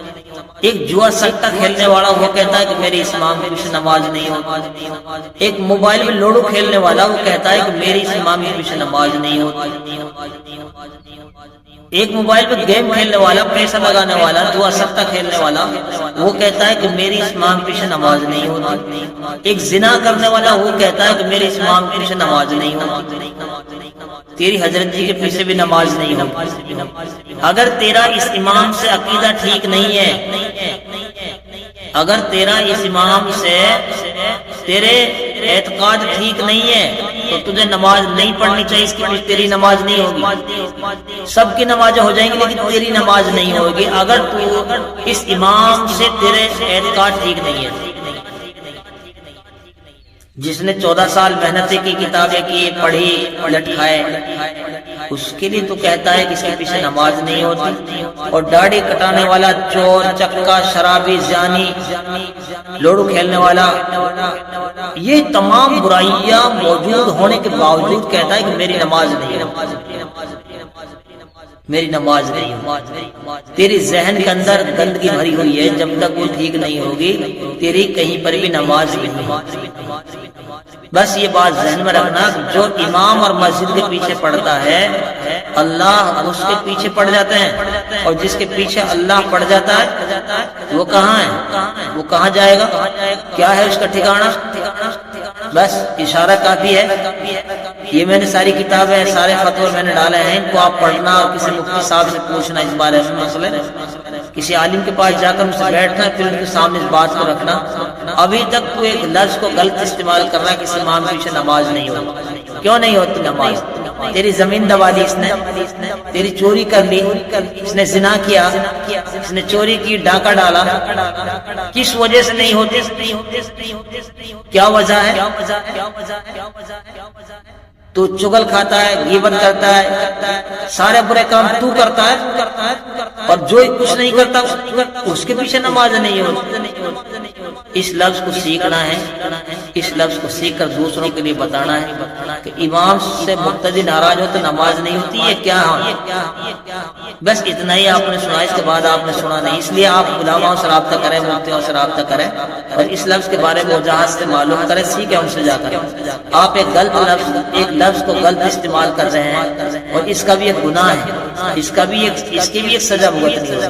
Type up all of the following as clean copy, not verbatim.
نہیں ہوتا ایک جوا سٹا کھیلنے والا وہ کہتا ہے کہ میری اس امام کے پیچھے نماز نہیں ہوتی، ایک موبائل میں لوڈو کھیلنے والا وہ کہتا ہے کہ میری اس امام کے پیچھے نماز نہیں ہوتی، ایک موبائل پہ گیم کھیلنے والا، پیسہ لگانے والا، جوا سٹا کھیلنے والا وہ کہتا ہے کہ میری اس امام کے پیچھے نماز نہیں ہوتی، ایک زنا کرنے والا وہ کہتا ہے کہ میری اس امام کے پیچھے نماز نہیں ہوتی، تیری حضرت جی کے پیچھے بھی نماز نہیں ہوتی۔ اگر تیرا اس امام سے عقیدہ ٹھیک نہیں ہے، اگر تیرا اس امام سے تیرے اعتقاد ٹھیک نہیں ہے تو تجھے نماز نہیں پڑھنی چاہیے، اس کے پیچھے تیری نماز نہیں ہوگی، سب کی نمازیں ہو جائیں گی لیکن تیری نماز نہیں ہوگی اگر تو اس امام سے تیرے اعتقاد ٹھیک نہیں ہے۔ جس نے 14 سال محنت کی، کتابیں کی، پڑھی، لٹکائے، اس کے لیے تو کہتا ہے کہ اس کے پیچھے نماز نہیں ہوتی، اور داڑھی کٹانے والا، چور، چکا، شرابی، زانی، لوڈو کھیلنے والا، یہ تمام برائیاں موجود ہونے کے باوجود کہتا ہے کہ میری نماز نہیں ہے، میری نماز نہیں ہے۔ تیری ذہن کے اندر گندگی بھری ہوئی ہے، جب تک وہ ٹھیک نہیں ہوگی تیری کہیں پر بھی نماز نہیں ہوگی۔ بس یہ بات ذہن میں رکھنا، جو امام اور مسجد کے پیچھے پڑتا ہے اللہ اس کے پیچھے پڑ جاتے ہیں، اور جس کے پیچھے اللہ پڑ جاتا ہے وہ کہاں ہے، وہ کہاں جائے گا، کیا ہے اس کا ٹھکانہ؟ بس اشارہ کافی ہے۔ یہ میں نے ساری کتابیں، سارے فتوے میں نے ڈالے ہیں، ان کو آپ پڑھنا اور کسی مفتی صاحب سے پوچھنا اس بارے میں، مسئلے کسی عالم کے پاس جا کر ان سے بیٹھنا، پھر ان کے سامنے اس بات کو رکھنا۔ ابھی تک تو ایک لفظ کو غلط استعمال کر رہا ہے، کسی امام کے پیچھے نماز نہیں ہوتی۔ کیوں نہیں ہوتی نماز؟ تیری زمین دبا دی اس نے، تیری چوری کر لی، اس نے زنا کیا، اس نے چوری کی، ڈاکہ ڈالا، کس وجہ سے نہیں ہوتی؟ کیا وجہ ہے؟ تو چغل کھاتا ہے، غیبت کرتا ہے، سارے برے کام تو کرتا ہے، اور جو کچھ نہیں کرتا اس کے پیچھے نماز نہیں ہوتی۔ اس لفظ کو سیکھنا ہے، اس لفظ کو سیکھ کر دوسروں کے لیے بتانا ہے کہ امام سے مقتدی ناراض ہو تو نماز نہیں ہوتی، یہ کیا ہے؟ بس اتنا ہی آپ نے سنا، اس کے بعد آپ نے سنا نہیں، اس لیے آپ علماء سے رابطہ کریں، مفتیوں سے رابطہ کریں، اور اس لفظ کے بارے میں وجاہت سے معلوم کریں، سیکھیں ان سے جا کر۔ آپ ایک غلط لفظ، ایک لفظ کو غلط استعمال کر رہے ہیں، اور اس کا بھی ایک گناہ ہے، اس کی بھی ایک سزا بھگتنی ہے۔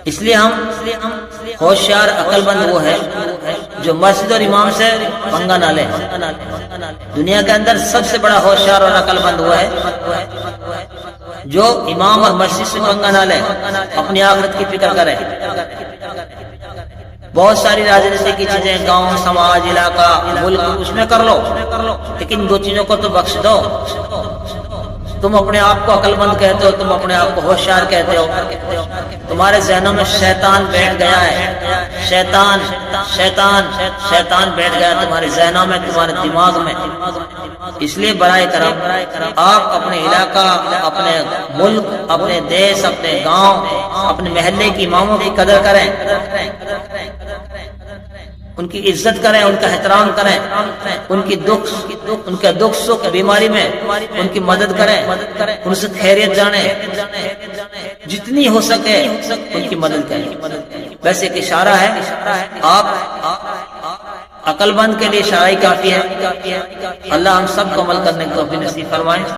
اس لیے ہم ہوشیار عقل مند وہ ہے جو مسجد اور امام سے پنگا نہ لے۔ دنیا کے اندر سب سے بڑا ہوشیار اور عقل مند وہ ہے جو امام اور مسجد سے پنگا نہ لے، اپنی آخرت کی فکر کرے۔ بہت ساری راجنیتی کی چیزیں، گاؤں، سماج، علاقہ، ملک، اس میں کر لو، لیکن دو چیزوں کو تو بخش دو۔ تم اپنے آپ کو عقل مند کہتے ہو، تم اپنے آپ کو ہوشیار کہتے ہو، تمہارے ذہنوں میں شیطان بیٹھ گیا ہے، شیطان بیٹھ گیا تمہارے ذہنوں میں، تمہارے دماغ میں۔ اس لیے برائے کرم آپ اپنے علاقہ، اپنے ملک، اپنے دیش، اپنے گاؤں، اپنے محلے کی اماموں کی قدر کریں، ان کی عزت کریں، ان کا احترام کریں، ان کے دکھ سکھ بیماری میں ان کی مدد کریں، ان سے خیریت جانیں، جتنی ہو سکے ان کی مدد کریں۔ بس ایک اشارہ ہے، آپ عقل مند کے لیے اشارہ ہی کافی ہے۔ اللہ ہم سب کو عمل کرنے کو توفیق نصیب فرمائے۔